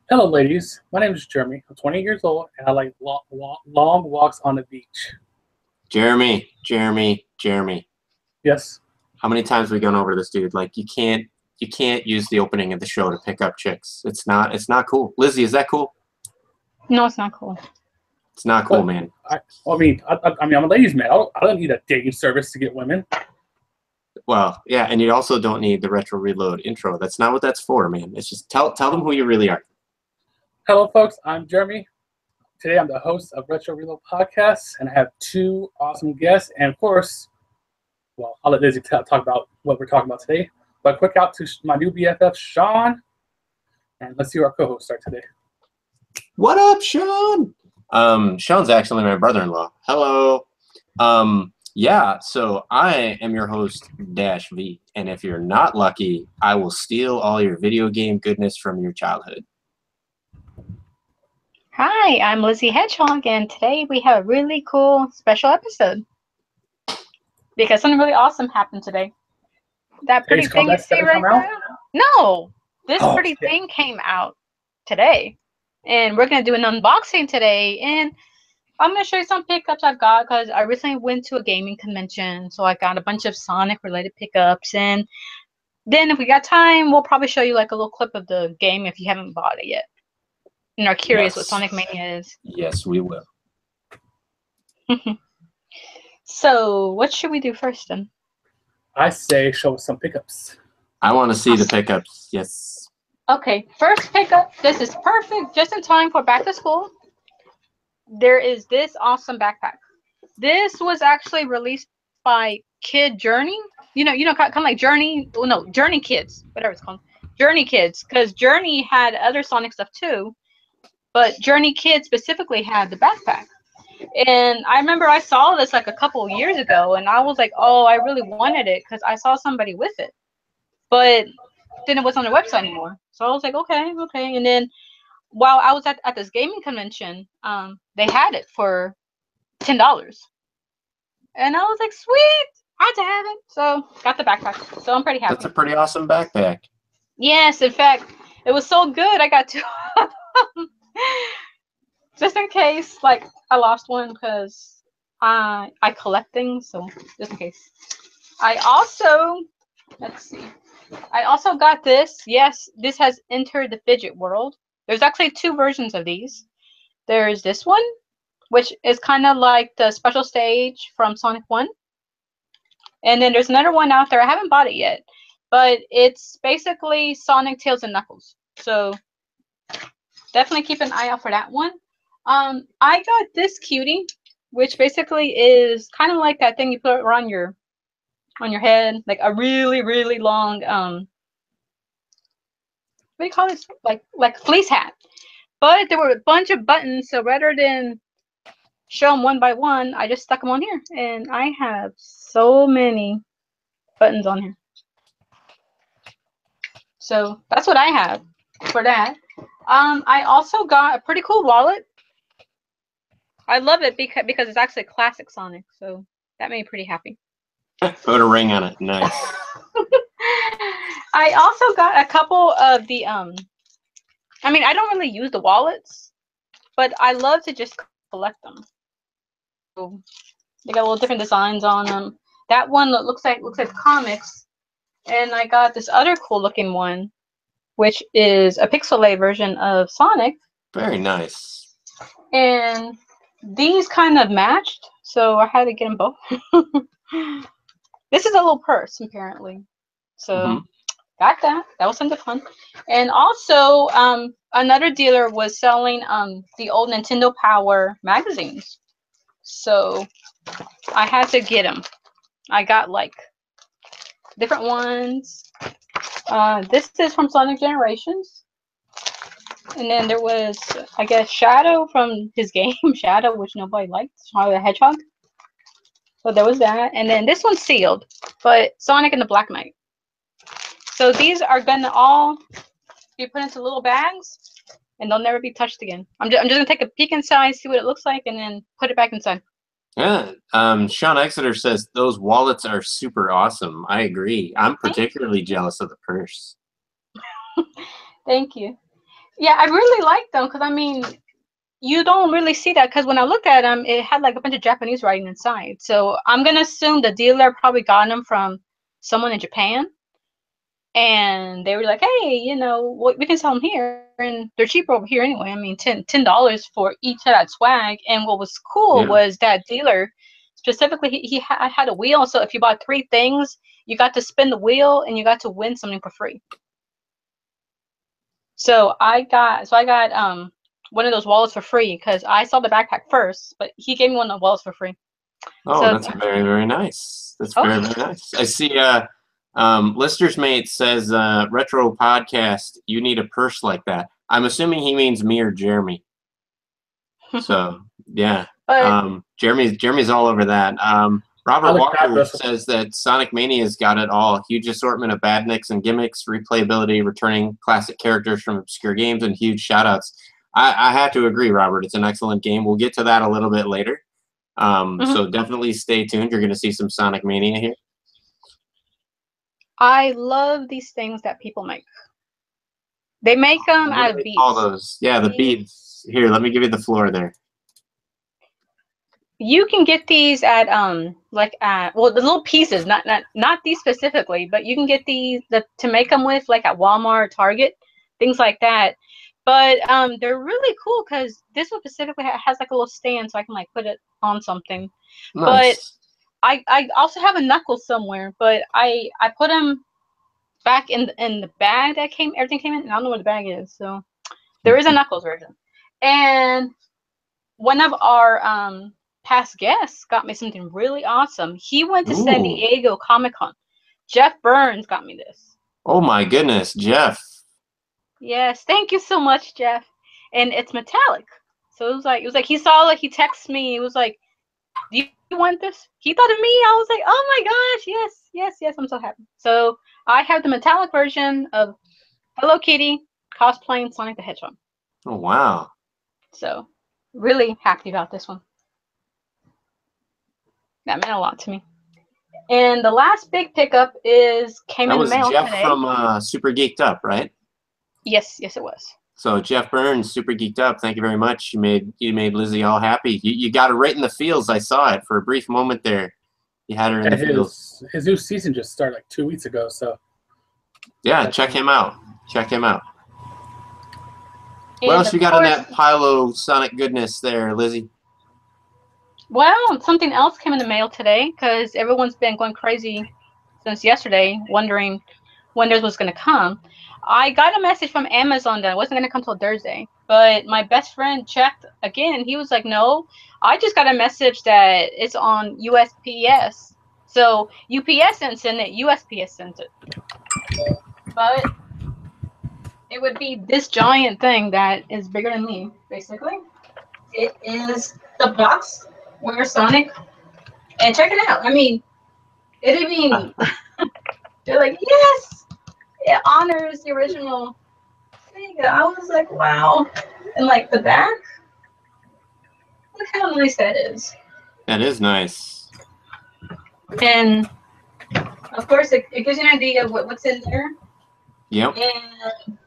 Hello, ladies. My name is Jeremy. I'm 20 years old, and I like long walks on the beach. Jeremy. Yes. How many times have we gone over this, dude? Like, you can't use the opening of the show to pick up chicks. It's not cool. Lizzie, is that cool? No, it's not cool. It's not cool, man. I'm a ladies' man. I don't need a dating service to get women. Well, yeah, and you also don't need the retro reload intro. That's not what that's for, man. It's just tell them who you really are. Hello, folks. I'm Jeremy. Today, I'm the host of Retro Reload Podcast, and I have two awesome guests. And of course, well, I'll let Lizzie talk about what we're talking about today. But quick out to my new BFF, Sean. And let's see who our co-hosts are today. What up, Sean? Sean's actually my brother-in-law. Hello. Yeah, so I am your host, Dash V, and if you're not lucky, I will steal all your video game goodness from your childhood. Hi, I'm Lizzie Hedgehog, and today we have a really cool special episode. Because something really awesome happened today. That pretty thing you see right there? No! This pretty thing came out today. And we're going to do an unboxing today, and I'm going to show you some pickups I've got because I recently went to a gaming convention, so I got a bunch of Sonic-related pickups, and then if we got time, we'll probably show you like a little clip of the game if you haven't bought it yet and are curious what Sonic Mania is. Yes, we will. So, what should we do first then? I say show us some pickups. I want to see the pickups, yes. Okay, first pickup. This is perfect, just in time for back to school. There is this awesome backpack. This was actually released by Kid Journey. You know, kind of like Journey. Well, no, Journey Kids, whatever it's called. Journey Kids, because Journey had other Sonic stuff too, but Journey Kids specifically had the backpack. And I remember I saw this like a couple years ago, and I was like, oh, I really wanted it because I saw somebody with it. But then it wasn't on their website anymore. So I was like, okay. And then while I was at this gaming convention, they had it for $10. And I was like, sweet, I had to have it. So got the backpack. So I'm pretty happy. That's a pretty awesome backpack. Yes, in fact, it was so good I got two of them. Just in case, like, I lost one because I collect things, so just in case. I also got this. Yes, this has entered the fidget world. There's actually two versions of these. There's this one, which is kind of like the special stage from Sonic 1. And then there's another one out there. I haven't bought it yet, but it's basically Sonic, Tails, and Knuckles. So definitely keep an eye out for that one. I got this cutie, which basically is kind of like that thing you put around your head, like a really, really long what do you call this? Like fleece hat. But there were a bunch of buttons, so rather than show them one by one, I just stuck them on here, and I have so many buttons on here. So that's what I have for that. I also got a pretty cool wallet. I love it because it's actually classic Sonic, so that made me pretty happy. Put a ring on it. Nice. I also got a couple of the I mean, I don't really use the wallets, but I love to just collect them. So they got little different designs on them. That one looks like comics, and I got this other cool looking one, which is a pixelated version of Sonic. Very nice. And these kind of matched, so I had to get them both. This is a little purse, apparently. So got that. That was something fun. And also, another dealer was selling the old Nintendo Power magazines. So I had to get them. I got like different ones. This is from Sonic Generations. And then there was, I guess, Shadow from his game, Shadow, which nobody liked, Sonic the Hedgehog. So there was that. And then this one's sealed, but Sonic and the Black Knight. So these are going to all be put into little bags, and they'll never be touched again. I'm just going to take a peek inside, see what it looks like, and then put it back inside. Yeah. Sean Exeter says those wallets are super awesome. I agree. I'm particularly jealous of the purse. Thank you. Yeah, I really like them because I mean, you don't really see that because when I looked at them, it had like a bunch of Japanese writing inside. So I'm gonna assume the dealer probably got them from someone in Japan, and they were like, "Hey, you know, we can sell them here, and they're cheaper over here anyway. I mean, $10 for each of that swag." And what was cool was that dealer, specifically, he had a wheel. So if you bought 3 things, you got to spin the wheel, and you got to win something for free. So I got one of those wallets for free because I saw the backpack first, but he gave me one of the wallets for free. Oh, So, that's very, very nice. That's Oh. very, very nice. I see Lister's Mate says, Retro Podcast, you need a purse like that. I'm assuming he means me or Jeremy. So, yeah. But Jeremy's all over that. Robert I like Walker that. says that Sonic Mania's got it all. Huge assortment of badniks and gimmicks, replayability, returning classic characters from obscure games, and huge shoutouts. I have to agree, Robert. It's an excellent game. We'll get to that a little bit later. So definitely stay tuned. You're going to see some Sonic Mania here. I love these things that people make. They make them out of beads. All those. Yeah, the beads. Here, let me give you the floor there. You can get these at well, the little pieces, not these specifically, but you can get these to make them with like at Walmart, Target, things like that. But they're really cool because this one specifically has like a little stand, so I can like put it on something. Nice. But I also have a knuckle somewhere, but I put them back in the bag that everything came in, and I don't know where the bag is. So there is a knuckles version, and one of our past guests got me something really awesome. He went to San Diego Comic-Con. Jeff Burns got me this. Oh my goodness, Jeff. Yes, thank you so much, Jeff. And it's metallic. So it was like he saw, like, he texted me. He was like, "Do you want this?" He thought of me. I was like, "Oh my gosh, yes, I'm so happy." So I have the metallic version of Hello Kitty cosplaying Sonic the Hedgehog. Oh wow. So really happy about this one. That meant a lot to me. And the last big pickup came in the mail Jeff today. from Super Geeked Up, right? Yes, it was. So Jeff Burns, Super Geeked Up, thank you very much. You made Lizzie all happy. You got her right in the feels. I saw it for a brief moment there. You had her in the feels. His new season just started like 2 weeks ago, so yeah, check him out. Check him out. And what else you got in that pile of Sonic goodness there, Lizzie? Well, something else came in the mail today because everyone's been going crazy since yesterday, wondering when theirs was going to come. I got a message from Amazon that it wasn't going to come till Thursday, but my best friend checked again. He was like, "No, I just got a message that it's on USPS." So UPS didn't send it, USPS sent it. But it would be this giant thing that is bigger than me, basically. It is the box where Sonic, and check it out. I mean, they're like, yes, it honors the original Sega. I was like, wow. And like the back, look how nice that is. That is nice. And of course, it gives you an idea of what's in there. Yep. And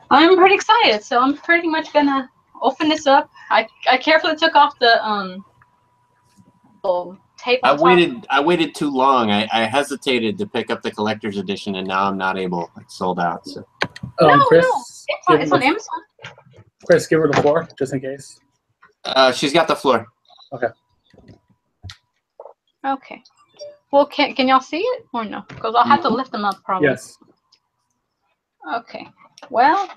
I'm pretty excited, so I'm pretty much gonna open this up. I carefully took off the tape. I waited too long. I hesitated to pick up the collector's edition, and now I'm not able. It's sold out. So. Chris, it's on Amazon. Chris, give her the floor just in case. She's got the floor. Okay. Okay. Well, can y'all see it or no? Because I'll have to lift them up probably. Yes. Okay. Well,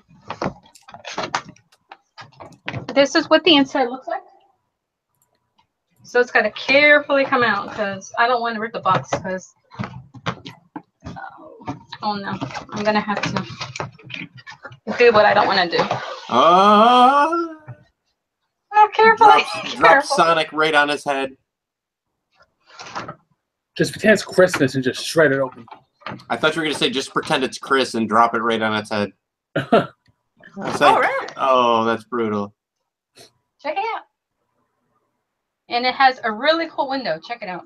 this is what the inside looks like. So it's got to carefully come out because I don't want to rip the box because, oh no, I'm going to have to do what I don't want to do. Oh, carefully. Drop Sonic right on his head. Just pretend it's Christmas and just shred it open. I thought you were going to say just pretend it's Chris and drop it right on its head. Right. Oh, that's brutal. Check it out. And it has a really cool window. Check it out.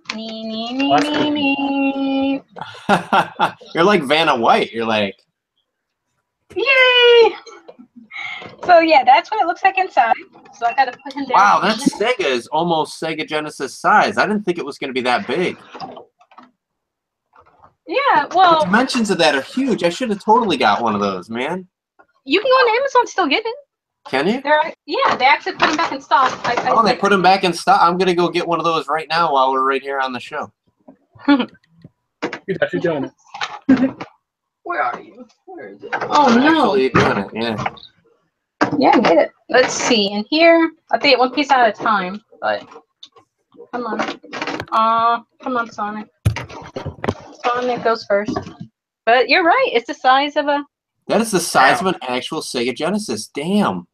You're like Vanna White. You're like... Yay! So yeah, that's what it looks like inside. So I gotta put him down. Wow, that Sega is almost Sega Genesis size. I didn't think it was going to be that big. Yeah, The well, dimensions of that are huge. I should have totally got one of those, man. you can go on Amazon and still get it. Can you? Yeah, they actually put them back in stock. They put them back in stock. I'm going to go get one of those right now while we're right here on the show. You're actually doing it. Where are you? Where is it? Oh, I'm no. actually doing it, yeah. Yeah, get it. Let's see. In here, I think one piece at a time, but come on. Come on, Sonic. Sonic goes first. But you're right. It's the size of a... That is the size of an actual Sega Genesis. Damn.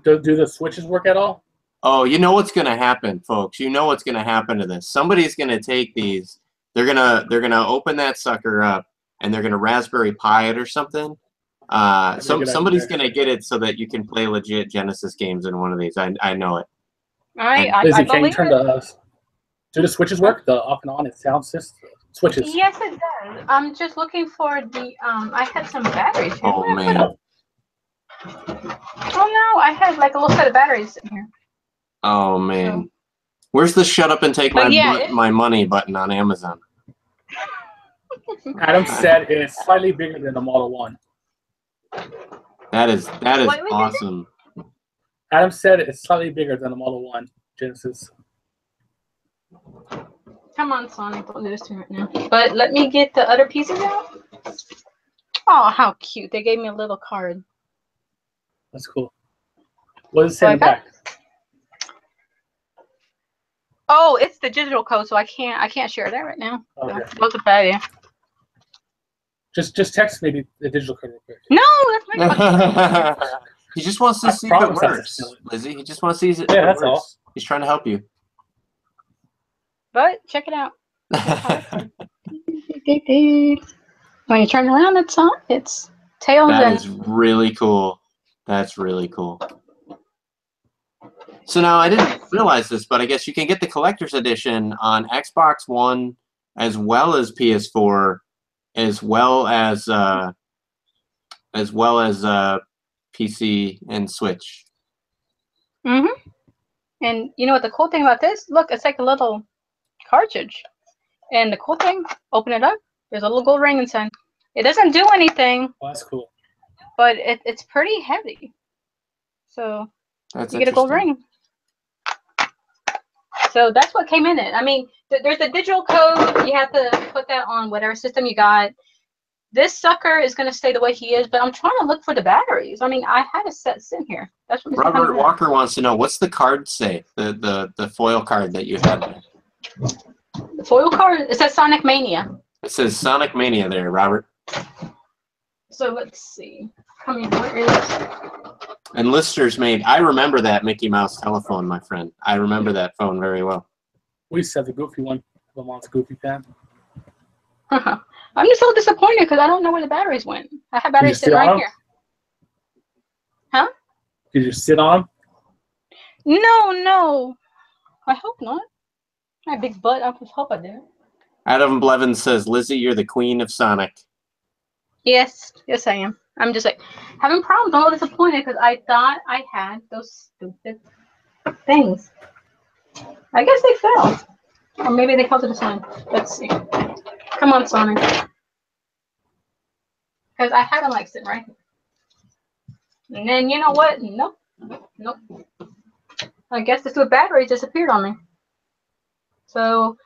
Do the switches work at all? Oh, you know what's going to happen, folks. You know what's going to happen to this. Somebody's going to take these. They're gonna open that sucker up, and they're going to Raspberry Pi it or something. Somebody's going to get it so that you can play legit Genesis games in one of these. I know it. I Can you believe turn it. do the switches work? The off and on and sound system switches. Yes, it does. I'm just looking for the I had some batteries here. Oh, man. Oh no, I had like a little set of batteries in here. Oh, man. Where's the shut up and take my money button on Amazon? Adam said it's slightly bigger than the Model 1. That is awesome. Adam said it's slightly bigger than the Model 1 Genesis. Come on, Sonic, don't do this to me right now. But let me get the other pieces out. Oh, how cute. They gave me a little card. That's cool. What does it say in the back? Oh, it's the digital code, so I can't share that right now. Okay. So that's a bad idea. Just text maybe the digital code real quick. No, that's my He just wants to see if it works, Lizzie. He just wants to see if it works. All. He's trying to help you. But check it out. When you turn around, it's tails. That is really cool. That's really cool. So now I didn't realize this, but I guess you can get the collector's edition on Xbox One as well as PS4, as well as PC and Switch. And you know what the cool thing about this? Look, it's like a little cartridge. And the cool thing, open it up. There's a little gold ring inside. It doesn't do anything. Oh, that's cool. But it's pretty heavy. So that's you get a gold ring. So that's what came in it. I mean, there's a digital code. You have to put that on whatever system you got. This sucker is going to stay the way he is, but I'm trying to look for the batteries. I mean, I had a set in here. That's what Robert Walker wants to know, what's the card say? The foil card that you had there. The foil card? It says Sonic Mania. It says Sonic Mania there, Robert. So let's see. Come here, where is it? And listeners made, I remember that Mickey Mouse telephone, my friend. I remember that phone very well. We used to have the Goofy one. The Mom's Goofy fan. I'm just so disappointed because I don't know where the batteries went. I have batteries sitting right here. Huh? Did you sit on them? No. I hope not. My big butt, I hope I did. Adam Blevins says, Lizzie, you're the queen of Sonic. Yes, I am. I'm just like having problems. I'm a little disappointed because I thought I had those stupid things. I guess they fell. Or maybe they fell to the side. Let's see. Come on, Sonic. Because I had them like sitting right here. And then, you know what? Nope. I guess the stupid battery disappeared on me. So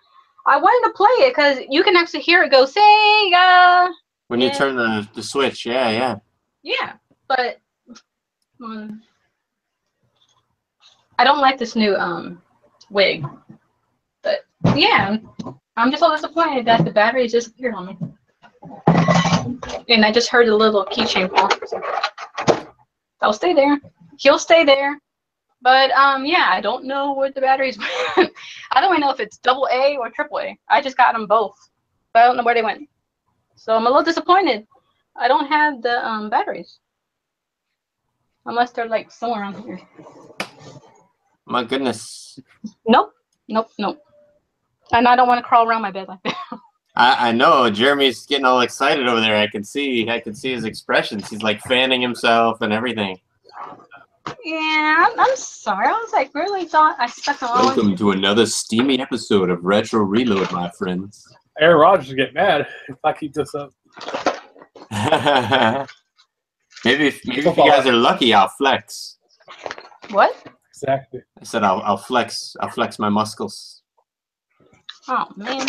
I wanted to play it because you can actually hear it go, Sega. When you turn the switch, yeah. Yeah, but I don't like this new wig. But yeah, I'm just so disappointed that the batteries disappeared on me. And I just heard a little keychain fall. I'll stay there. He'll stay there. But yeah, I don't know where the batteries went. I don't even know if it's AA or AAA. I just got them both, but I don't know where they went. So I'm a little disappointed. I don't have the batteries, unless they're like somewhere around here. My goodness. Nope. And I don't want to crawl around my bed like that. I know Jeremy's getting all excited over there. I can see his expressions. He's like fanning himself and everything. Yeah, I'm sorry. I was like really thought I stuck along. Welcome to another steamy episode of Retro Reload, my friends. Aaron Rodgers will get mad if I keep this up. maybe if you guys are lucky, I'll flex. What? Exactly. I said I'll flex my muscles. Oh man.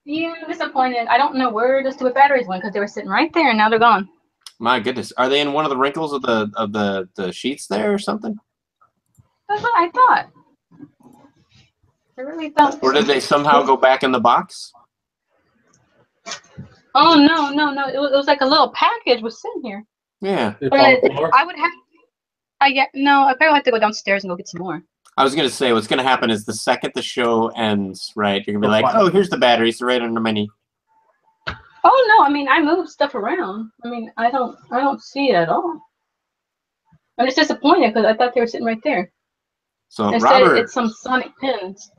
Yeah, I'm disappointed. I don't know where the stupid batteries went because they were sitting right there and now they're gone. My goodness, are they in one of the wrinkles of the sheets there or something? That's what I thought. I really thought. Or did they somehow go back in the box? Oh no. It was like a little package was sitting here. Yeah. But I would have. I probably have to go downstairs and go get some more. I was gonna say what's gonna happen is the second the show ends, right? You're gonna be like, oh, here's the batteries, they're right under my knee. Oh no, I mean I move stuff around. I mean I don't see it at all. I'm just disappointed because I thought they were sitting right there. So Instead, Robert, it's some Sonic pins.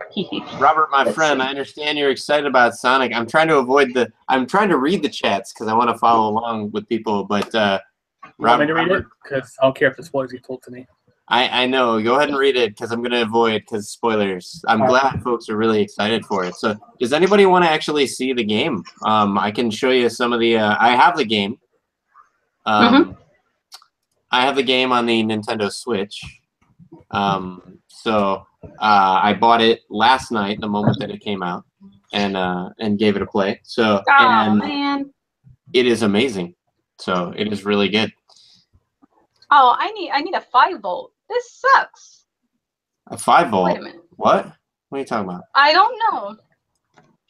Robert, my friend, I understand you're excited about Sonic. I'm trying to read the chats because I want to follow along with people, but Want me to read it? Because I don't care if the spoilers get told to me. I know. Go ahead and read it because I'm going to avoid because spoilers. I'm glad folks are really excited for it. So does anybody want to actually see the game? I can show you some of the I have the game. I have the game on the Nintendo Switch. So I bought it last night, the moment that it came out, and gave it a play. So man. It is amazing. So it is really good. Oh, I need a 5-volt. This sucks. A 5-volt? Wait a minute. What? What are you talking about? I don't know.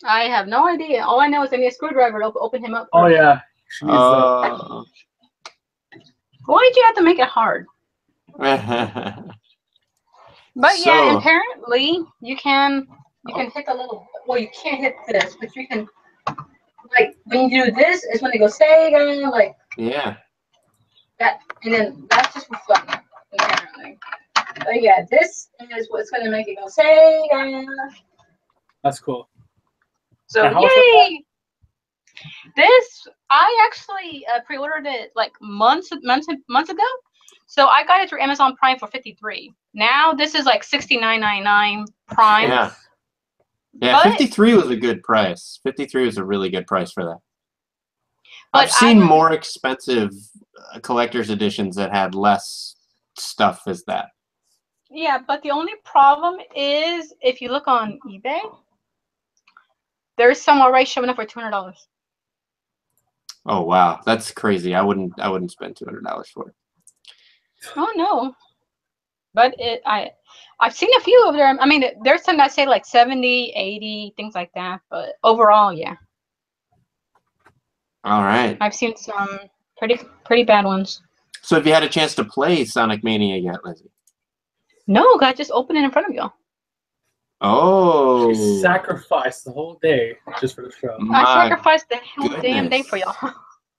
I have no idea. All I know is I need a screwdriver to open him up. Oh yeah. Why'd you have to make it hard? But yeah, apparently you can hit the little. Well, you can't hit this, but you can. Like when you do this is when they go Sega, like. Yeah. That and then that's just for fun, apparently. But yeah, this is what's gonna make it go Sega. That's cool. So yay! This I actually pre-ordered it like months ago. So I got it through Amazon Prime for $53. Now this is like $69.99 Prime. Yeah. Yeah, but 53 was a good price. 53 was a really good price for that. I've seen more expensive collector's editions that had less stuff as that. Yeah, but the only problem is if you look on eBay, there's some already showing up for $200. Oh wow, that's crazy. I wouldn't spend $200 for it. Oh no. But I've seen a few over there. I mean, there's some that say like 70, 80, things like that. But overall, yeah. All right. I've seen some pretty bad ones. So have you had a chance to play Sonic Mania yet, Lizzie? No, I just opened it in front of you. Oh. She sacrificed the whole day just for the show. I sacrificed the whole damn day for y'all.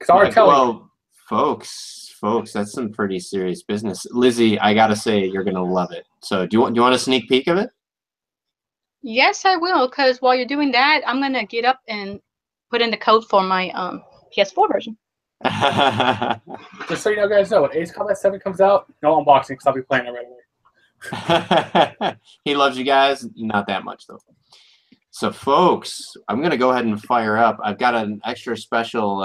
Well, folks, that's some pretty serious business. Lizzie, I gotta say, you're gonna love it. So do you want a sneak peek of it? Yes, I will. Because while you're doing that, I'm gonna get up and put in the code for my PS4 version. Just so you guys know, when Ace Combat 7 comes out, no unboxing because I'll be playing it right away. He loves you guys, not that much though. So, folks, I'm gonna go ahead and fire up. I've got an extra special.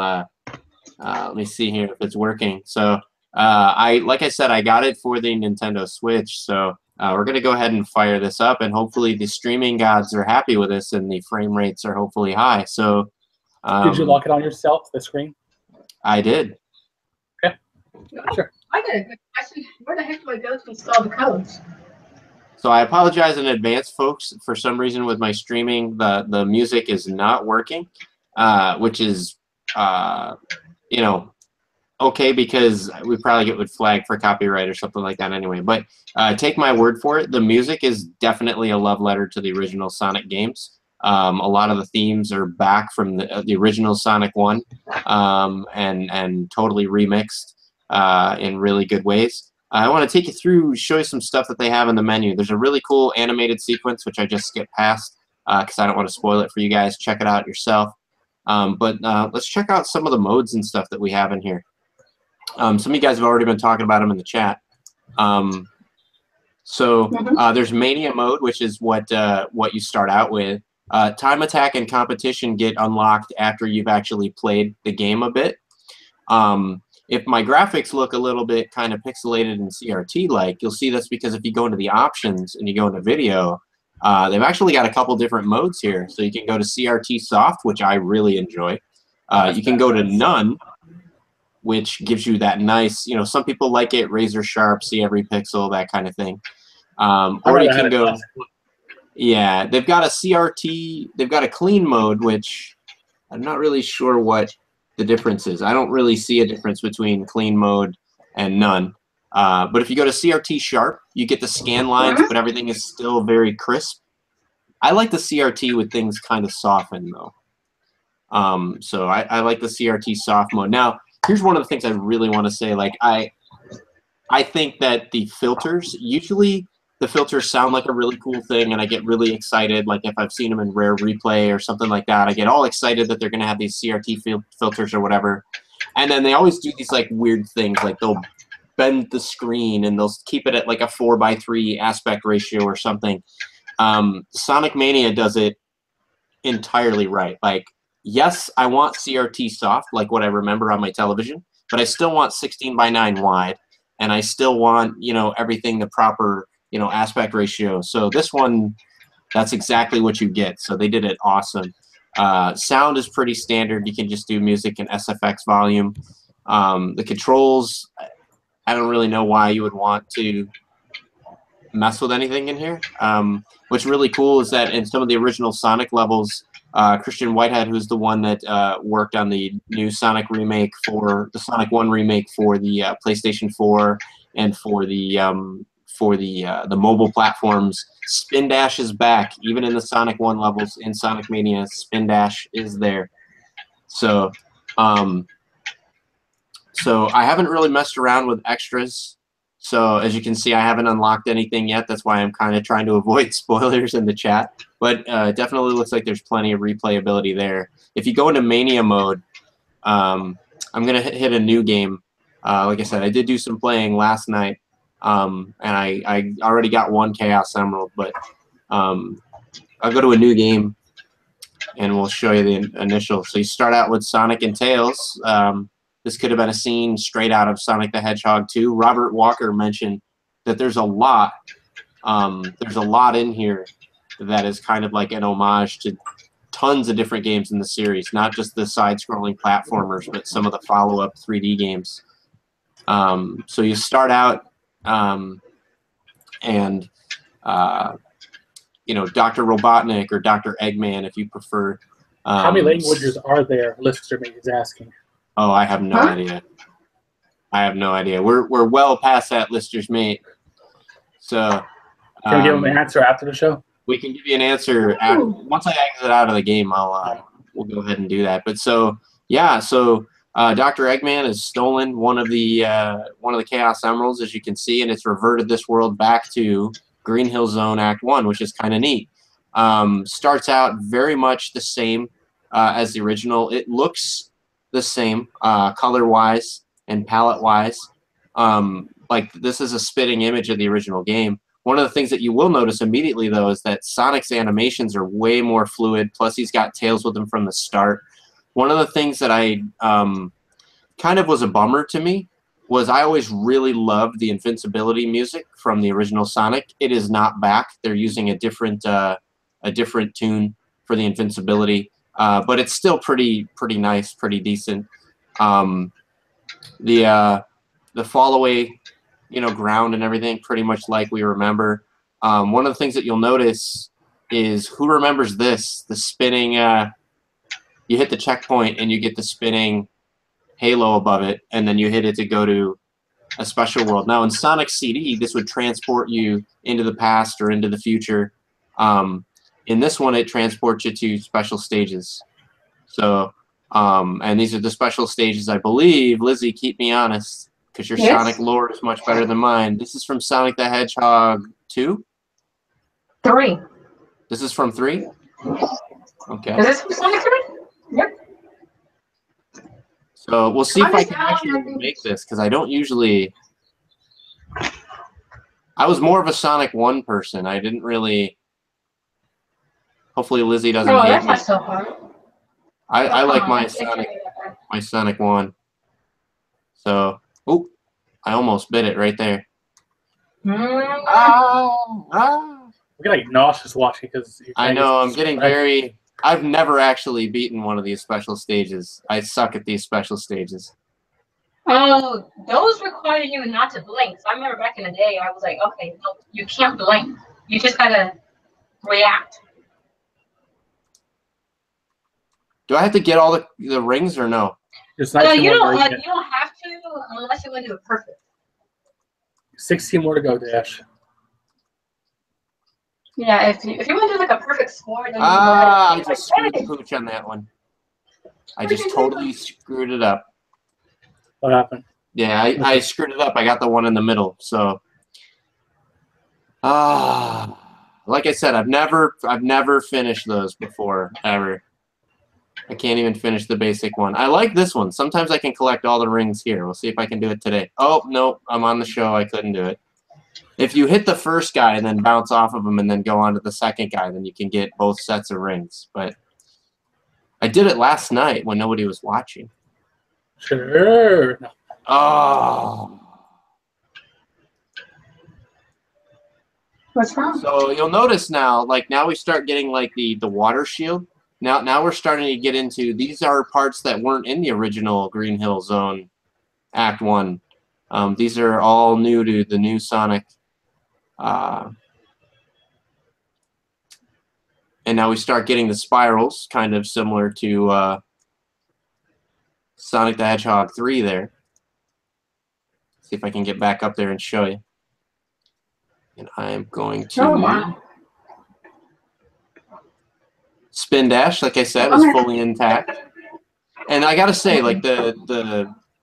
Let me see here if it's working. So, like I said, I got it for the Nintendo Switch. So, we're gonna go ahead and fire this up, and hopefully the streaming gods are happy with this, and the frame rates are hopefully high. So, did you lock it on yourself, the screen? I did. Okay. Sure. I got a good question. Where the heck do I go to install the codes? So I apologize in advance, folks. For some reason with my streaming, the music is not working, which is, okay, because we probably would flag for copyright or something like that anyway. But take my word for it, the music is definitely a love letter to the original Sonic games. A lot of the themes are back from the original Sonic 1 and totally remixed in really good ways. I want to take you through, show you some stuff that they have in the menu. There's a really cool animated sequence, which I just skipped past because I don't want to spoil it for you guys. Check it out yourself. But let's check out some of the modes and stuff that we have in here. Some of you guys have already been talking about them in the chat. There's Mania mode, which is what you start out with. Time attack and competition get unlocked after you've actually played the game a bit. If my graphics look a little bit kind of pixelated and CRT-like, you'll see that's because if you go into the options and you go into video, they've actually got a couple different modes here. So you can go to CRT soft, which I really enjoy. You can go to none, which gives you that nice, some people like it razor sharp, see every pixel, that kind of thing. Or you can go, yeah, they've got a CRT, they've got a clean mode, which I'm not really sure what the difference is. I don't really see a difference between clean mode and none. But if you go to CRT sharp, you get the scan lines, but everything is still very crisp. I like the CRT with things kind of softened, though. So I like the CRT soft mode. Now, here's one of the things I really want to say. Like, I think that the filters, usually the filters sound like a really cool thing, and I get really excited. Like, if I've seen them in Rare Replay or something like that, I get all excited that they're going to have these CRT filters or whatever. And then they always do these, like, weird things. Like, they'll bend the screen, and they'll keep it at, like, a 4:3 aspect ratio or something. Sonic Mania does it entirely right. Like, yes, I want CRT soft, like what I remember on my television, but I still want 16:9 wide, and I still want, everything the proper, aspect ratio. So this one, that's exactly what you get. So they did it awesome. Sound is pretty standard. You can just do music and SFX volume. The controls, I don't really know why you would want to mess with anything in here. What's really cool is that in some of the original Sonic levels, Christian Whitehead, who's the one that worked on the new Sonic remake for the Sonic 1 remake for the PlayStation 4 and for the mobile platforms, Spin Dash is back. Even in the Sonic 1 levels in Sonic Mania, Spin Dash is there. So I haven't really messed around with extras. So as you can see, I haven't unlocked anything yet. That's why I'm kind of trying to avoid spoilers in the chat. But definitely looks like there's plenty of replayability there. If you go into Mania mode, I'm going to hit a new game. Like I said, I did do some playing last night. And I already got one Chaos Emerald. But I'll go to a new game, and we'll show you the initial. So you start out with Sonic and Tails. This could have been a scene straight out of Sonic the Hedgehog 2. Robert Walker mentioned that there's a lot in here that is kind of like an homage to tons of different games in the series, not just the side-scrolling platformers, but some of the follow-up 3D games. So you start out, and Dr. Robotnik or Dr. Eggman, if you prefer. How many languages are there? Lister is asking. Oh, I have no idea. I have no idea. We're well past that, Lister's mate. So can we give him an answer after the show? We can give you an answer after, once I exit out of the game. We'll go ahead and do that. But so yeah, so Dr. Eggman has stolen one of the Chaos Emeralds, as you can see, and it's reverted this world back to Green Hill Zone Act 1, which is kind of neat. Starts out very much the same as the original. It looks the same color-wise and palette-wise. Like, this is a spitting image of the original game. One of the things that you will notice immediately, though, is that Sonic's animations are way more fluid, plus he's got Tails with him from the start. One of the things that I kind of was a bummer to me was I always really loved the Invincibility music from the original Sonic. It is not back. They're using a different tune for the Invincibility. But it's still pretty nice, pretty decent. The fall away, ground and everything, pretty much like we remember. One of the things that you'll notice is, who remembers this? The spinning, you hit the checkpoint and you get the spinning halo above it, and then you hit it to go to a special world. Now in Sonic CD, this would transport you into the past or into the future. In this one, it transports you to special stages. So, and these are the special stages, I believe. Lizzie, keep me honest. because your Yes. Sonic lore is much better than mine. This is from Sonic the Hedgehog 2? 3. This is from 3? Okay. Is this from Sonic 3? Yep. So we'll see if I I'm just can telling actually you. make this, because I don't usually... I was more of a Sonic 1 person. I didn't really... Hopefully Lizzie doesn't No, hate that's me. not so hard. I like my It's Sonic okay. my Sonic 1. So, oop, I almost bit it right there. Mm. We get like nauseous watching because I know, I'm getting very... I've never actually beaten one of these special stages. I suck at these special stages. Oh, those require you not to blink. So I remember back in the day, I was like, okay, no, you can't blink. You just gotta react. Do I have to get all the rings or no? Just No, 19 you more to don't. go. You don't have to unless you want to do it perfect. 16 more to go, Dash. Yeah, if you want to do like a perfect score, then you go ahead. I just screwed the pooch on that one. I just totally screwed it up. What happened? Yeah, I screwed it up. I got the one in the middle. So, like I said, I've never finished those before ever. I can't even finish the basic one. I like this one. Sometimes I can collect all the rings here. We'll see if I can do it today. Oh no, I'm on the show. I couldn't do it. If you hit the first guy and then bounce off of him and then go on to the second guy, then you can get both sets of rings. But I did it last night when nobody was watching. Sure. No. Oh. What's wrong? So you'll notice now, like now we start getting like the water shield. Now we're starting to get into, these are parts that weren't in the original Green Hill Zone Act 1. These are all new to the new Sonic. And now we start getting the spirals, kind of similar to Sonic the Hedgehog 3 there. See if I can get back up there and show you. And I'm going to... Oh, wow. Spin dash, like I said, is fully intact. And I gotta say, like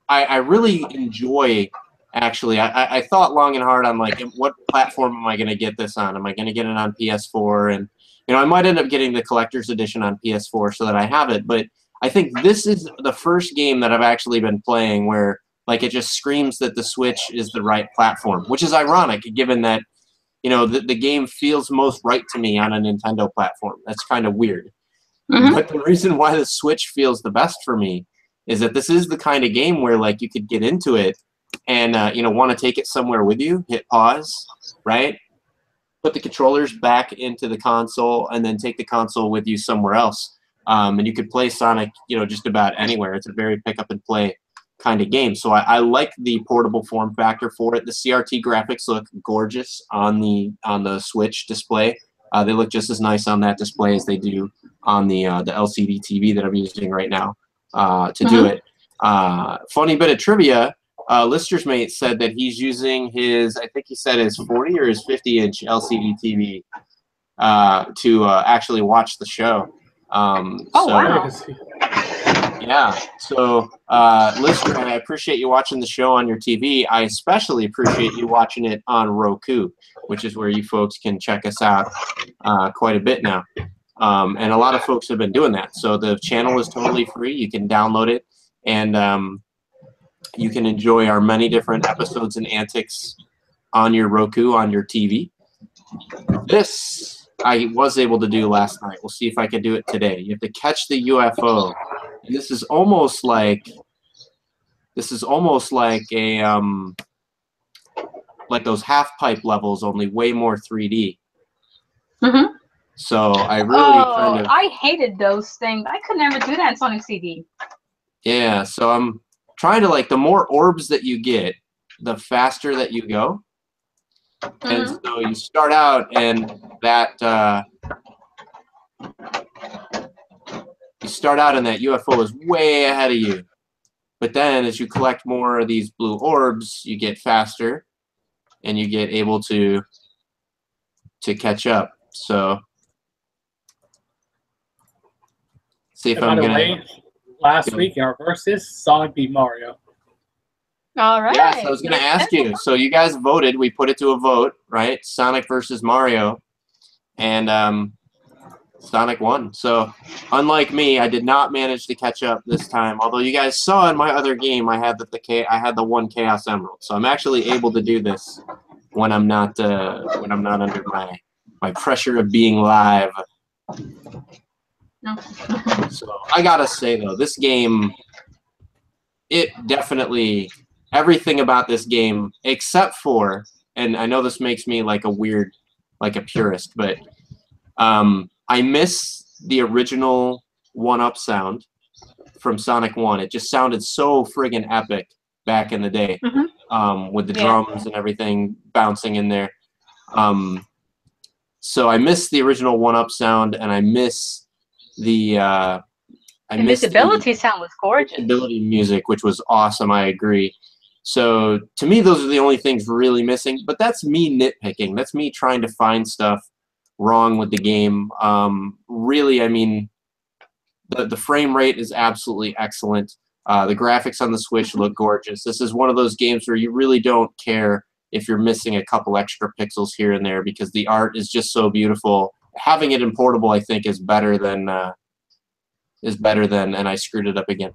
I really enjoy, actually, I thought long and hard on like what platform am I gonna get this on? Am I gonna get it on PS4? And you know, I might end up getting the collector's edition on PS4 so that I have it, but I think this is the first game that I've actually been playing where like it just screams that the Switch is the right platform, which is ironic given that, you know, the game feels most right to me on a Nintendo platform. That's kind of weird. Mm-hmm. But the reason why the Switch feels the best for me is that this is the kind of game where, like, you could get into it and, you know, want to take it somewhere with you, hit pause, right? Put the controllers back into the console and then take the console with you somewhere else. And you could play Sonic, you know, just about anywhere. It's a very pick-up-and-play kind of game. So I like the portable form factor for it. The CRT graphics look gorgeous on the Switch display. They look just as nice on that display as they do on the LCD TV that I'm using right now to do it. Funny bit of trivia, Lister's Mate said that he's using his, I think he said his 40 or his 50-inch LCD TV to actually watch the show. Wow. Yeah, so Lister, I appreciate you watching the show on your TV. I especially appreciate you watching it on Roku, which is where you folks can check us out quite a bit now. And a lot of folks have been doing that. So the channel is totally free. You can download it, and you can enjoy our many different episodes and antics on your Roku, on your TV. This I was able to do last night. We'll see if I can do it today. You have to catch the UFO. And this is almost like a like those half pipe levels, only way more 3D. Mm-hmm. So I really kind of, I hated those things. I could never do that in Sonic CD. yeah. So I'm trying to, like, the more orbs that you get, the faster that you go. And so you start out and that UFO is way ahead of you. But then as you collect more of these blue orbs, you get faster and you get able to catch up. So see if I'm by the gonna way, last week in our verses, Sonic beat Mario. All right. Yeah, so I was going to ask you. So you guys voted. We put it to a vote, right? Sonic versus Mario. And Sonic won. So unlike me, I did not manage to catch up this time. Although you guys saw in my other game, I had the one Chaos Emerald. So I'm actually able to do this when I'm not under my pressure of being live. So I gotta say though, this game, it definitely, everything about this game, except for, and I know this makes me like a purist, but I miss the original 1-up sound from Sonic 1. It just sounded so friggin' epic back in the day, with the drums and everything bouncing in there. So I miss the original 1-up sound, and I miss the Invisibility sound was gorgeous. Invisibility music, which was awesome. I agree. So to me, those are the only things really missing. But that's me nitpicking. That's me trying to find stuff wrong with the game. Really, I mean, the frame rate is absolutely excellent. The graphics on the Switch look gorgeous. This is one of those games where you really don't care if you're missing a couple extra pixels here and there because the art is just so beautiful. Having it in portable, I think, is better than, and I screwed it up again.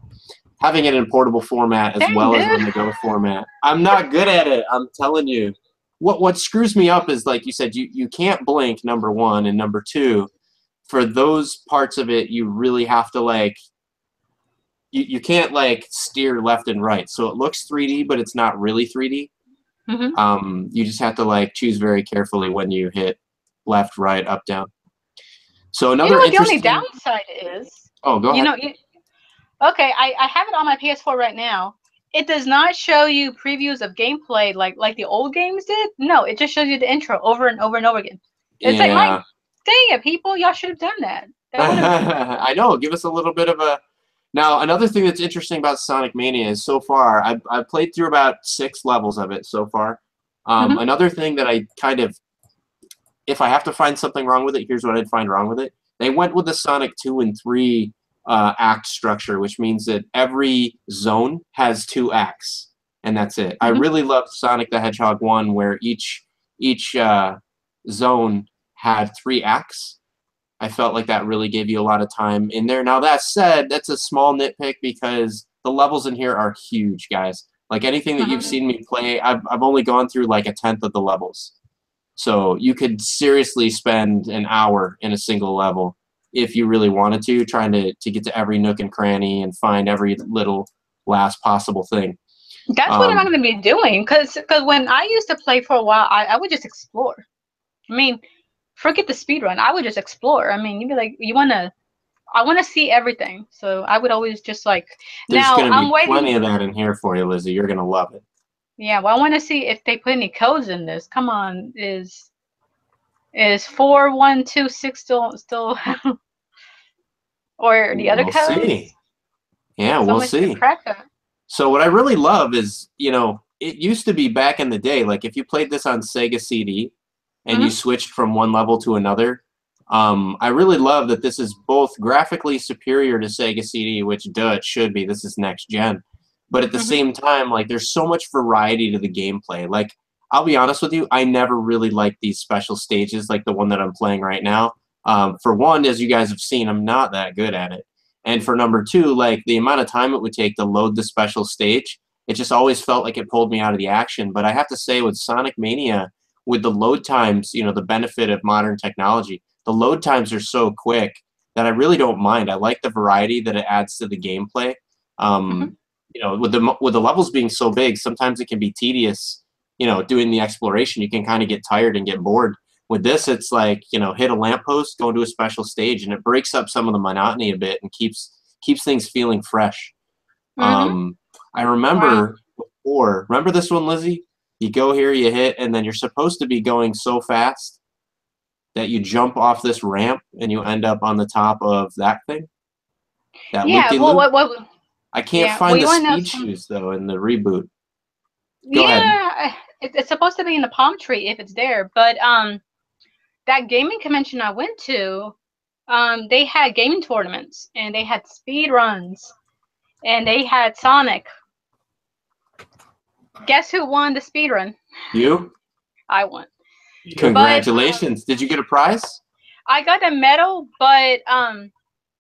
Having it in portable format as well as on the go format. I'm not good at it. I'm telling you. What screws me up is, like you said, you can't blink, number one, and number two, for those parts of it, you really have to, like, you can't, like, steer left and right. So it looks 3D, but it's not really 3D. You just have to, like, choose very carefully when you hit left, right, up, down. So another interesting... The only downside is... Oh, go ahead. Okay, I have it on my PS4 right now. It does not show you previews of gameplay like the old games did. No, it just shows you the intro over and over and over again. It's like, dang it, people, y'all should have done that. I know. Give us a little bit of a... Now, another thing that's interesting about Sonic Mania is so far, I've played through about 6 levels of it so far. Another thing that I kind of... If I have to find something wrong with it, here's what I'd find wrong with it. They went with the Sonic 2 and 3 act structure, which means that every zone has 2 acts, and that's it. I really loved Sonic the Hedgehog 1, where each zone had 3 acts. I felt like that really gave you a lot of time in there. Now, that said, that's a small nitpick because the levels in here are huge, guys. Like, anything that you've seen me play, I've only gone through like 1/10 of the levels. So you could seriously spend an hour in a single level if you really wanted to, trying to get to every nook and cranny and find every little last possible thing. That's what I'm going to be doing, because when I used to play for a while, I would just explore. I mean, forget the speed run. I would just explore. I mean, you'd be like, I want to see everything. So I would always just like... There's going to be plenty of that in here for you, Lizzie. You're going to love it. Yeah, well, I want to see if they put any codes in this. Come on, is 4126 still or the other codes? We'll see. Yeah, we'll see. Crack that. So what I really love is, it used to be back in the day, like if you played this on Sega CD and you switched from one level to another, I really love that this is both graphically superior to Sega CD, which it should be. This is next gen. But at the same time, like, there's so much variety to the gameplay. Like, I'll be honest with you, I never really liked these special stages like the one that I'm playing right now. For one, as you guys have seen, I'm not that good at it. And for number two, like, the amount of time it would take to load the special stage, it just always felt like it pulled me out of the action. But I have to say, with Sonic Mania, with the load times, the benefit of modern technology, the load times are so quick that I really don't mind. I like the variety that it adds to the gameplay. With the levels being so big, sometimes it can be tedious, doing the exploration. You can kind of get tired and get bored. With this, it's like, hit a lamppost, go into a special stage, and it breaks up some of the monotony a bit and keeps things feeling fresh. I remember before, remember this one, Lizzie? You go here, you hit, and then you're supposed to be going so fast that you jump off this ramp and you end up on the top of that thing. That loop-de-loop. I can't find the speed shoes, though, in the reboot. Go ahead. It's supposed to be in the palm tree if it's there. But that gaming convention I went to, they had gaming tournaments, and they had speed runs, and they had Sonic. Guess who won the speed run? You? I won. Congratulations. Did you get a prize? I got a medal, but I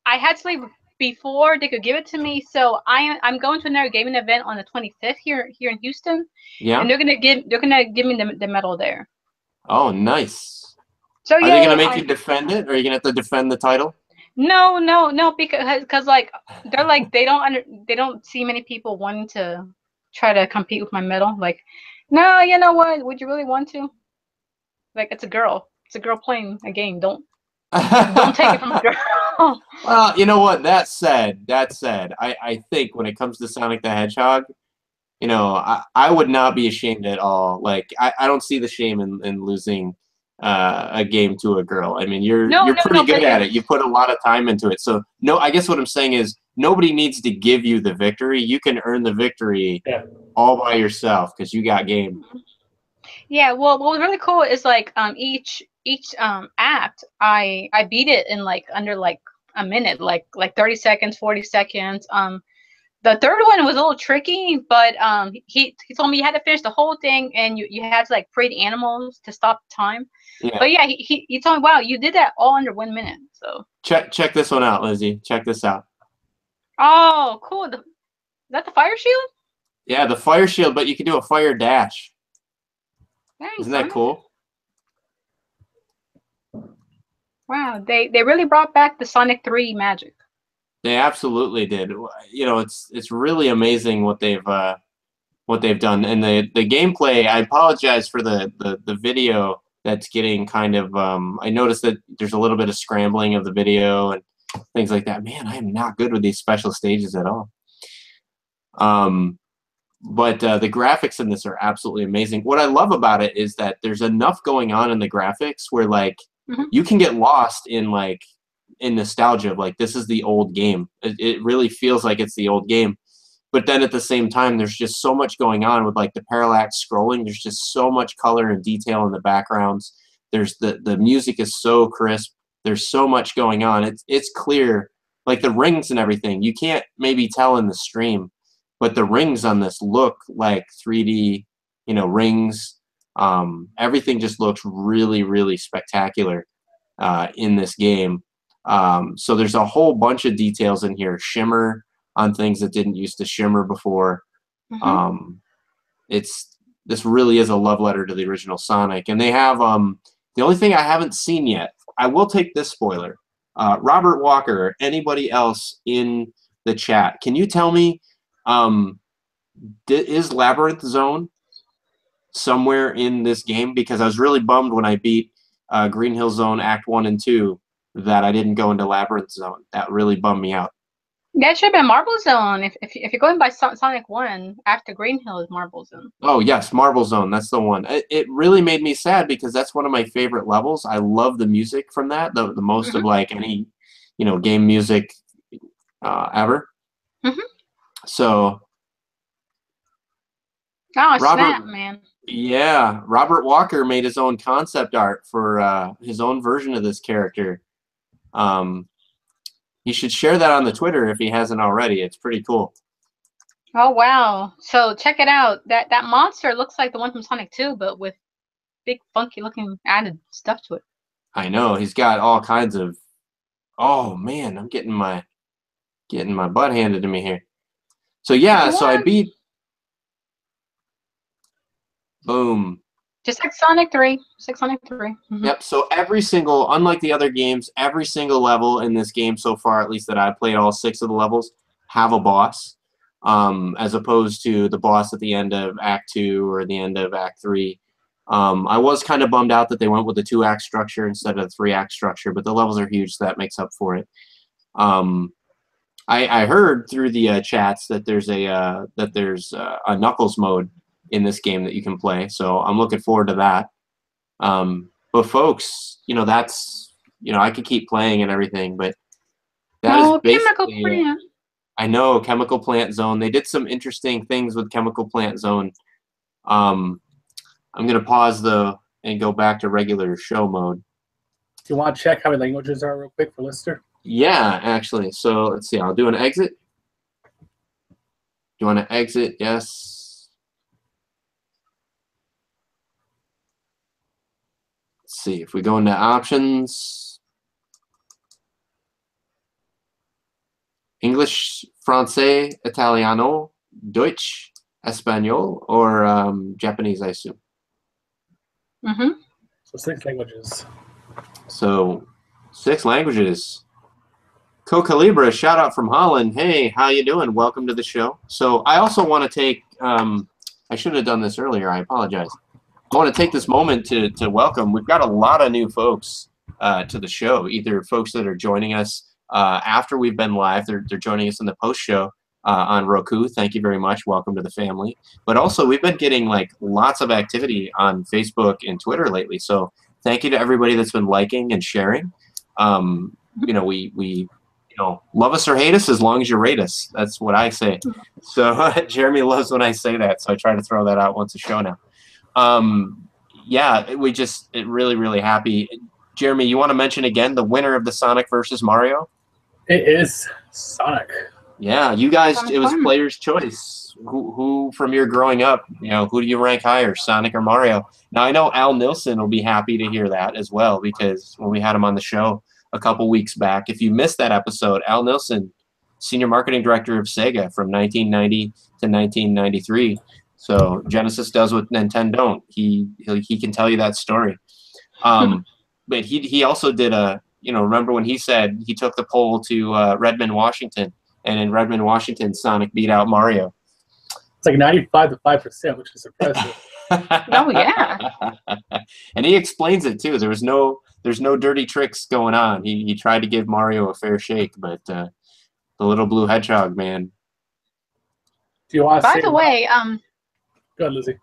had to leave before they could give it to me. So I'm going to another gaming event on the 25th here in Houston. Yeah. And they're gonna give me the medal there. Oh, nice. So Are they gonna make you defend it, or are you gonna have to defend the title? No, because like they're like they don't see many people wanting to try to compete with my medal. Like, no, you know what? Would you really want to? Like, it's a girl. It's a girl playing a game. Don't take it from a girl. Well, you know what? That said, I think when it comes to Sonic the Hedgehog, you know, I would not be ashamed at all. Like, I don't see the shame in losing a game to a girl. I mean, you're pretty good at it. You put a lot of time into it. So, no, I guess what I'm saying is nobody needs to give you the victory. You can earn the victory all by yourself because you got game. Yeah, well, what was really cool is like each act I beat it in like under like a minute, like 30 seconds, 40 seconds. The third one was a little tricky, but he told me you had to finish the whole thing and you had to like create animals to stop the time. Yeah. But yeah, he told me, wow, you did that all under 1 minute. So check this one out, Lizzie. Check this out. Oh, cool. Is that the fire shield? Yeah, the fire shield, but you can do a fire dash. Thanks, Isn't that cool? Wow, they really brought back the Sonic 3 magic. They absolutely did. You know, it's really amazing what they've done, and the gameplay. I apologize for the video that's getting kind of. I noticed that there's a little bit of scrambling of the video and things like that. Man, I am not good with these special stages at all. But the graphics in this are absolutely amazing. What I love about it is that there's enough going on in the graphics where like you can get lost in like in nostalgia of like this is the old game. It really feels like it's the old game. But then at the same time, there's just so much going on with like the parallax scrolling. There's just so much color and detail in the backgrounds. There's the music is so crisp. There's so much going on. It's clear, like the rings and everything. You can't maybe tell in the stream, but the rings on this look like 3D, you know, rings. Everything just looks really, really spectacular in this game. So there's a whole bunch of details in here. Shimmer on things that didn't used to shimmer before. This really is a love letter to the original Sonic. And they have the only thing I haven't seen yet. I will take this spoiler. Robert Walker or anybody else in the chat, can you tell me is Labyrinth Zone somewhere in this game? Because I was really bummed when I beat Green Hill Zone Act 1 and 2 that I didn't go into Labyrinth Zone. That really bummed me out. That should have been Marble Zone. If you're going by Sonic 1, after Green Hill is Marble Zone. Oh, yes, Marble Zone. That's the one. It really made me sad because that's one of my favorite levels. I love the music from that, the most of like any, you know, game music ever. So. Oh, snap, man. Yeah, Robert Walker made his own concept art for his own version of this character. He should share that on the Twitter if he hasn't already. It's pretty cool. Oh, wow. So check it out. That monster looks like the one from Sonic 2, but with big, funky-looking added stuff to it. I know. He's got all kinds of... Oh, man. I'm getting my butt handed to me here. So, yeah. So I beat... Boom. Just like Sonic 3. Yep. So every single, unlike the other games, every single level in this game so far, at least that I've played, all 6 of the levels, have a boss, as opposed to the boss at the end of Act 2 or the end of Act 3. I was kind of bummed out that they went with the 2-act structure instead of the 3-act structure, but the levels are huge, so that makes up for it. I heard through the chats that there's a Knuckles mode in this game that you can play, so I'm looking forward to that. But folks, you know, that's, you know, I could keep playing and everything, but that is basically Chemical Plant. I know, Chemical Plant Zone. They did some interesting things with Chemical Plant Zone. I'm gonna pause though and go back to regular show mode. Do you want to check how many languages are real quick for Lister? Yeah, actually. So let's see. I'll do an exit. Do you want to exit? Yes. see if we go into options. English, Francais, Italiano, Deutsch, Espanol, or Japanese, I assume. Mm-hmm. So 6 languages. So 6 languages. Cocalibra, shout out from Holland. Hey, how you doing? Welcome to the show. So I also want to take, I should have done this earlier. I apologize. I want to take this moment to welcome. We've got a lot of new folks to the show, either folks that are joining us after we've been live. They're joining us in the post show on Roku. Thank you very much. Welcome to the family. But also, we've been getting like lots of activity on Facebook and Twitter lately. So thank you to everybody that's been liking and sharing. You know, we love us or hate us as long as you rate us. That's what I say. So Jeremy loves when I say that, so I try to throw that out once a show now. Yeah, really, really happy. Jeremy, you want to mention again the winner of the Sonic versus Mario? It is Sonic. Yeah, you guys, Sonic it was won. player's choice. Who from your growing up, who do you rank higher, Sonic or Mario? Now, I know Al Nilsson will be happy to hear that as well, because when we had him on the show a couple weeks back, if you missed that episode, Al Nilsson, Senior Marketing Director of Sega from 1990 to 1993. So Genesis does what Nintendo don't. He can tell you that story. But he also did remember when he said he took the poll to Redmond, Washington, and in Redmond, Washington, Sonic beat out Mario. It's like 95 to 5%, which is impressive. Oh yeah. And he explains it too. There's no dirty tricks going on. He tried to give Mario a fair shake, but the little blue hedgehog, man. Do you want to By the way, Go ahead, Lizzie.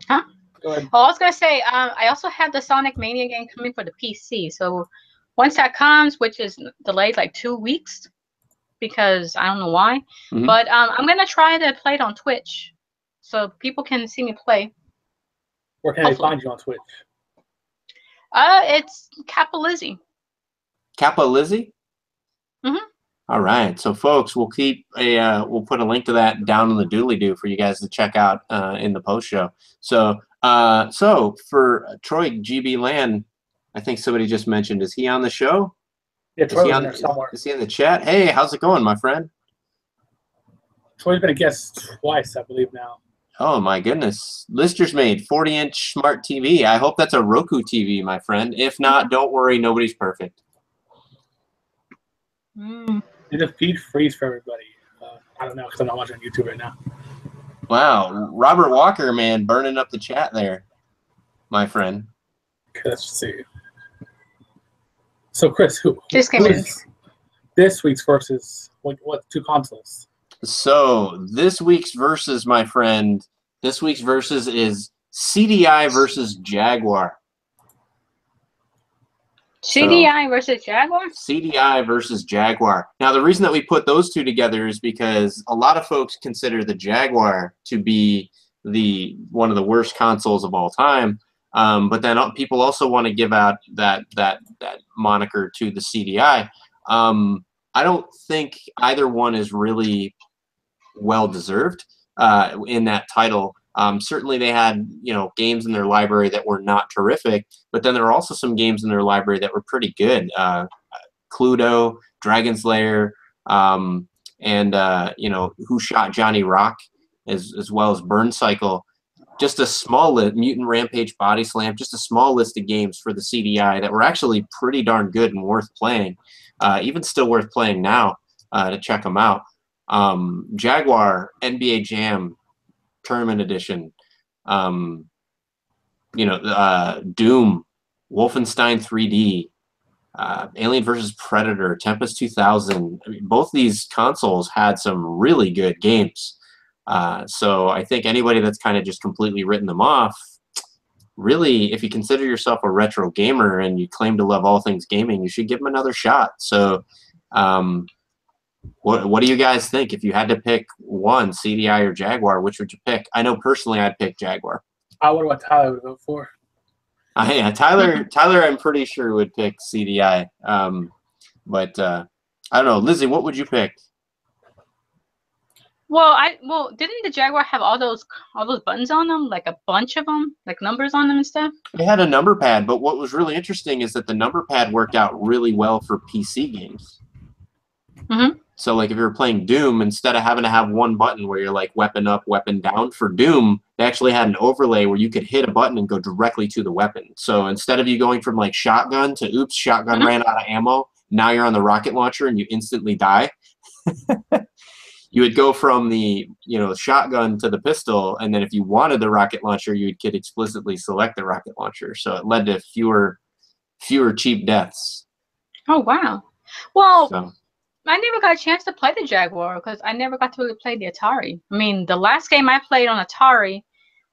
Huh? Go ahead. well, I was gonna say, I also have the Sonic Mania game coming for the PC. So once that comes, which is delayed like 2 weeks, because I don't know why, but I'm gonna try to play it on Twitch, so people can see me play. Where can they Hopefully. find you on Twitch? It's Kappa Lizzie. Kappa Lizzie? Mhm. All right. So folks, we'll put a link to that down in the dooley-doo for you guys to check out in the post show. So for Troy GB Land, I think somebody just mentioned, is he on the show? Yeah, Troy was in there somewhere. Is he in the chat? Hey, how's it going, my friend? Troy's been a guest twice, I believe now. Oh my goodness. Lister's made 40-inch smart TV. I hope that's a Roku TV, my friend. If not, don't worry, nobody's perfect. Did the feed freeze for everybody? I don't know, because I'm not watching YouTube right now. Wow, Robert Walker, man, burning up the chat there, my friend. Okay, let's see. So, Chris, who Just is this week's versus what 2 consoles? So this week's versus, my friend, this week's versus is CDI versus Jaguar. CDI versus Jaguar? CDI versus Jaguar. Now, the reason that we put those two together is because a lot of folks consider the Jaguar to be one of the worst consoles of all time. But then people also want to give out that moniker to the CDI. I don't think either one is really well deserved in that title. Certainly they had games in their library that were not terrific, but then there are also some games in their library that were pretty good. Cluedo, Dragon's Lair, and Who Shot Johnny Rock, as well as Burn Cycle. Just a small list, Mutant Rampage, Body Slam, just a small list of games for the CDI that were actually pretty darn good and worth playing, even still worth playing now to check them out. Jaguar, NBA Jam, Tournament Edition, Doom, Wolfenstein 3D, Alien vs. Predator, Tempest 2000. I mean, both these consoles had some really good games. So I think anybody that's kind of just completely written them off, really, if you consider yourself a retro gamer and you claim to love all things gaming, you should give them another shot. So what do you guys think? If you had to pick one, CDI or Jaguar, which would you pick? I know personally I'd pick Jaguar. I wonder what Tyler would vote for. Yeah, Tyler, I'm pretty sure would pick CDI. But I don't know. Lizzie, what would you pick? Well, didn't the Jaguar have all those buttons on them, like a bunch of them, like numbers on them and stuff? It had a number pad, but what was really interesting is that the number pad worked out really well for PC games. Mm-hmm. So, like, if you were playing Doom, instead of having to have one button where you're like weapon up, weapon down, for Doom, they actually had an overlay where you could hit a button and go directly to the weapon. So instead of you going from like shotgun to oops, shotgun ran out of ammo, now you're on the rocket launcher and you instantly die. You would go from the shotgun to the pistol, and then if you wanted the rocket launcher, you could explicitly select the rocket launcher. So it led to fewer cheap deaths. Oh wow! Well, So. I never got a chance to play the Jaguar because I never got to really play the Atari. I mean, the last game I played on Atari,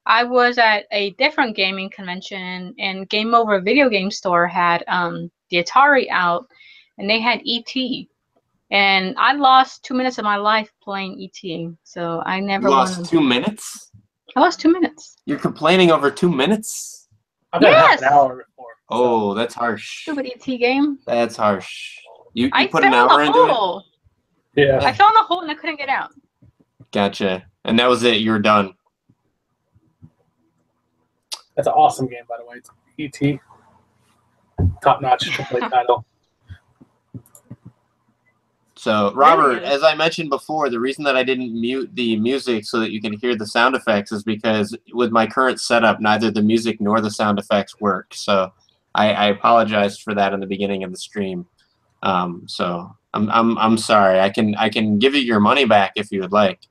I was at a different gaming convention, and Game Over Video Game Store had the Atari out, and they had E.T. And I lost 2 minutes of my life playing E.T. So I never lost 2 minutes? I lost 2 minutes. You're complaining over 2 minutes? I've got half an hour before. Oh, that's harsh. Stupid E.T. game. That's harsh. You I put fell an hour in into the hole. it? Yeah. I fell in the hole and I couldn't get out. Gotcha. And that was it. You were done. That's an awesome game, by the way. It's E.T. Top-notch AAA title. So, Robert, Really? as I mentioned before, the reason that I didn't mute the music so that you can hear the sound effects is because with my current setup, neither the music nor the sound effects work. So I apologized for that in the beginning of the stream. So I'm sorry. I can give you your money back if you would like.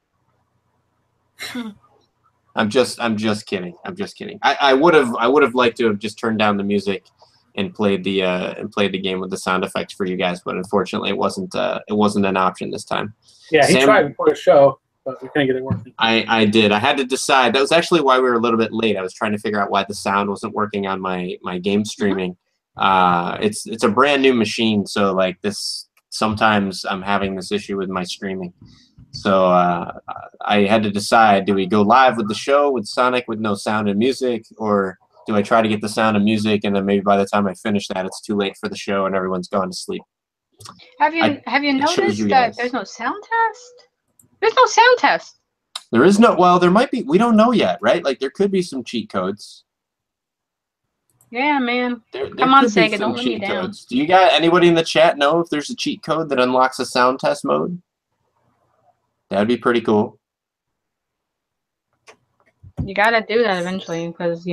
I'm just kidding. I'm just kidding. I would have liked to have just turned down the music and played the game with the sound effects for you guys, but unfortunately it wasn't an option this time. Yeah, he Sam, tried before the show, but we couldn't get it working. I did. I had to decide. That was actually why we were a little bit late. I was trying to figure out why the sound wasn't working on my game streaming. It's a brand new machine, so like this sometimes I'm having this issue with my streaming. So I had to decide, do we go live with the show with Sonic with no sound and music, or do I try to get the sound and music and then maybe by the time I finish that it's too late for the show and everyone's gone to sleep? Have you noticed that guys. there's no sound test? There's no sound test. There is no, well, there might be, we don't know yet, right? Like there could be some cheat codes. Yeah, man. There Come on, could be Sega, some don't let me cheat down. codes. Do you got anybody in the chat know if there's a cheat code that unlocks a sound test mode? That'd be pretty cool. You gotta do that eventually because,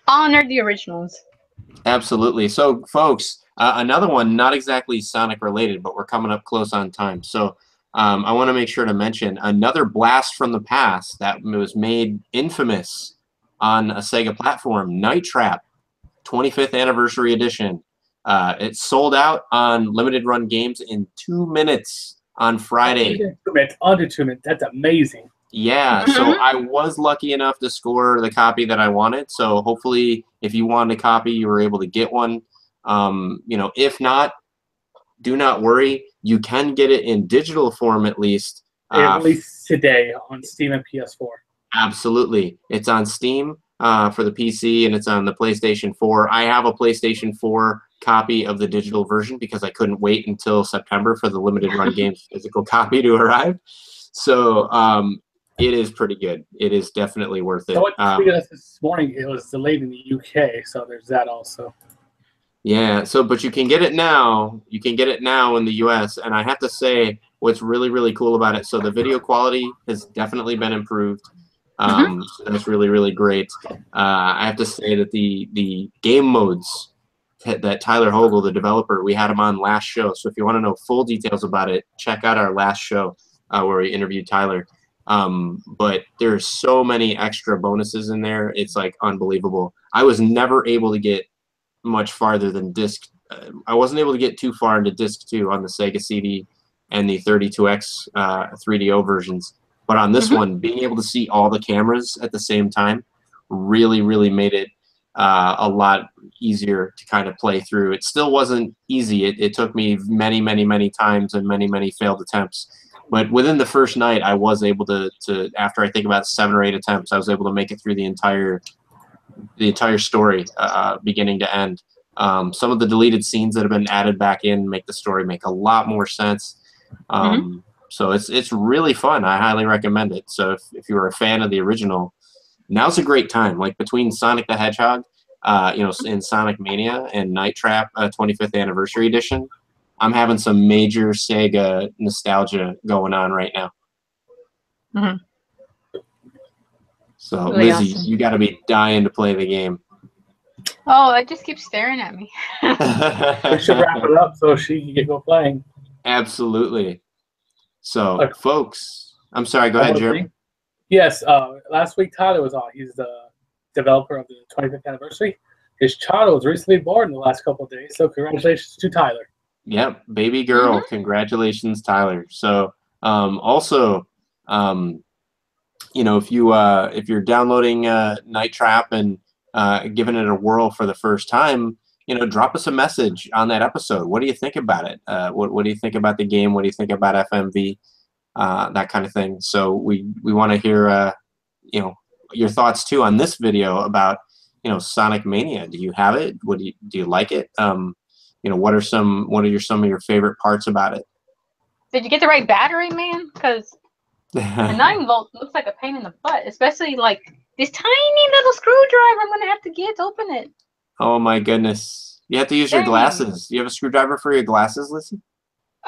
honor the originals. Absolutely. So, folks, another one, not exactly Sonic related, but we're coming up close on time. So I want to make sure to mention another blast from the past that was made infamous on a Sega platform, Night Trap, 25th Anniversary Edition. It sold out on limited run games in 2 minutes on Friday. Under 2 minutes. That's amazing. Yeah, so I was lucky enough to score the copy that I wanted. So hopefully, if you wanted a copy, you were able to get one. If not, do not worry. You can get it in digital form at least. At least today on Steam and PS4. Absolutely, it's on Steam for the PC and it's on the PlayStation 4. I have a PlayStation 4 copy of the digital version because I couldn't wait until September for the limited run games physical copy to arrive. So it is pretty good. It is definitely worth it. So what tweeted us this morning, it was delayed in the UK, so there's that also. Yeah, but you can get it now. You can get it now in the US, and I have to say what's really, really cool about it, so the video quality has definitely been improved. So that's really, really great. I have to say that the game modes that Tyler Hogle, the developer, we had him on last show. So if you want to know full details about it, check out our last show where we interviewed Tyler. But there's so many extra bonuses in there. It's like unbelievable. I was never able to get much farther than disc. I wasn't able to get too far into disc 2 on the Sega CD and the 32X 3DO versions. But on this one, being able to see all the cameras at the same time really, really made it a lot easier to kind of play through. It still wasn't easy. It took me many, many, many times and many, many failed attempts. But within the first night, I was able to after I think about 7 or 8 attempts, I was able to make it through the entire story, beginning to end. Some of the deleted scenes that have been added back in make the story make a lot more sense. So it's really fun. I highly recommend it. So if you're a fan of the original, now's a great time. Like between Sonic the Hedgehog, in Sonic Mania and Night Trap 25th Anniversary Edition, I'm having some major Sega nostalgia going on right now. Mm-hmm. So Really Lizzie, awesome. you got to be dying to play the game. Oh, it just keeps staring at me. We should wrap it up so she can go playing. Absolutely. So, Okay. folks, I'm sorry. Go ahead, Jeremy. Yes. Last week Tyler was on. He's the developer of the 25th anniversary. His child was recently born in the last couple of days. So congratulations to Tyler. Yep, baby girl. Congratulations, Tyler. So, also, if you're downloading Night Trap and giving it a whirl for the first time, drop us a message on that episode. What do you think about it? What do you think about the game? What do you think about FMV? That kind of thing. So we want to hear your thoughts too on this video about Sonic Mania. Do you have it? Do you like it? What are some of your favorite parts about it? Did you get the right battery, man? Because a 9-volt looks like a pain in the butt, especially like this tiny little screwdriver I'm gonna have to get to open it. Oh my goodness! You have to use your glasses. You have a screwdriver for your glasses, Lizzie?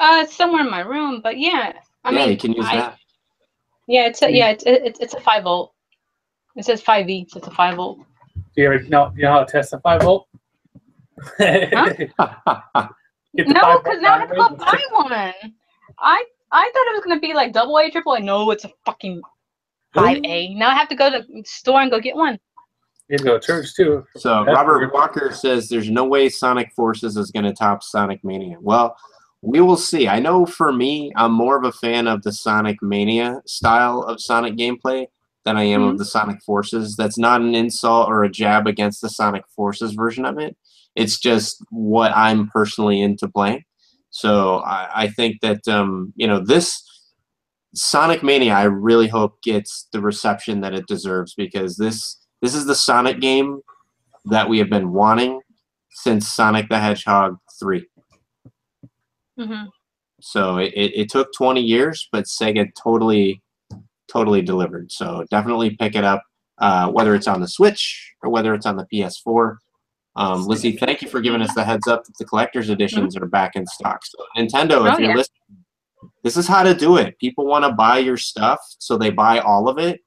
It's somewhere in my room, but yeah. I mean, you can use that. Yeah, it's a 5-volt. It says 5V, so it's a 5-volt. Do you know how to test a 5-volt? Huh? No, because now I have to go buy one. I thought it was gonna be like AA, AAA. No, it's a fucking 5A. Now I have to go to the store and go get one. You have to go to church too. So Robert Walker says there's no way Sonic Forces is going to top Sonic Mania. Well, we will see. I know for me, I'm more of a fan of the Sonic Mania style of Sonic gameplay than I am of the Sonic Forces. That's not an insult or a jab against the Sonic Forces version of it. It's just what I'm personally into playing. So I think that this Sonic Mania, I really hope gets the reception that it deserves, because this is the Sonic game that we have been wanting since Sonic the Hedgehog 3. So it took 20 years, but Sega totally delivered. So definitely pick it up, whether it's on the Switch or whether it's on the PS4. Lizzie, thank you for giving us the heads up that the collector's editions are back in stock. So Nintendo, if you're listening, this is how to do it. People want to buy your stuff, so they buy all of it,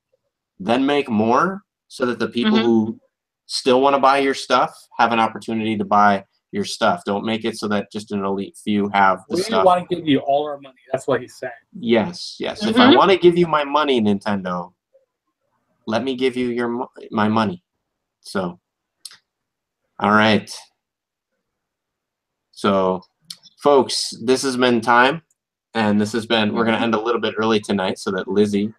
then make more, so that the people who still want to buy your stuff have an opportunity to buy your stuff. Don't make it so that just an elite few have the stuff. We want to give you all our money. That's what he's saying. Yes. If I want to give you my money, Nintendo, let me give you my money. So, all right. So, folks, this has been time, and this has been. We're going to end a little bit early tonight so that Lizzie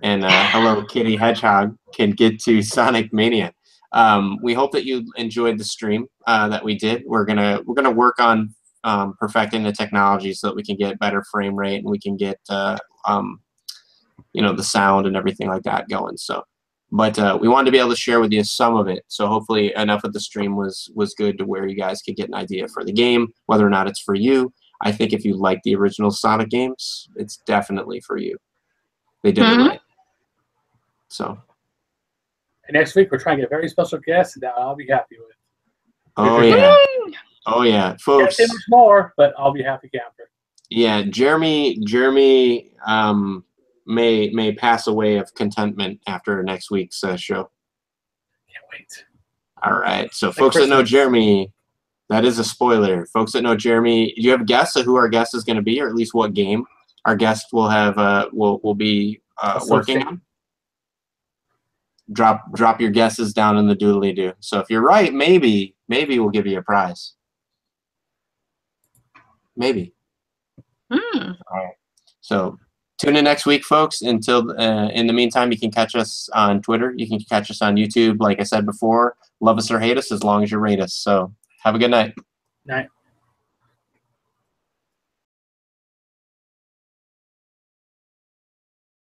and Hello Kitty Hedgehog can get to Sonic Mania. We hope that you enjoyed the stream that we did. We're gonna work on perfecting the technology so that we can get better frame rate and we can get the sound and everything like that going. So, but we wanted to be able to share with you some of it. So hopefully enough of the stream was good to where you guys could get an idea for the game, whether or not it's for you. I think if you like the original Sonic games, it's definitely for you. They did it right. So. And next week, we're trying to get a very special guest that I'll be happy with. Oh, yeah. Oh, yeah. Folks. Can't say much more, but I'll be happy camper. Yeah, Jeremy may pass away of contentment after next week's show. Can't wait. All right. So folks that know Jeremy, that is a spoiler. Folks that know Jeremy, do you have a guess of who our guest is going to be, or at least what game our guest will have will be working on? Drop your guesses down in the doodly-doo. So if you're right, maybe we'll give you a prize. Maybe. All right. So tune in next week, folks. Until in the meantime, you can catch us on Twitter. You can catch us on YouTube. Like I said before, love us or hate us as long as you rate us. So have a good night. Night.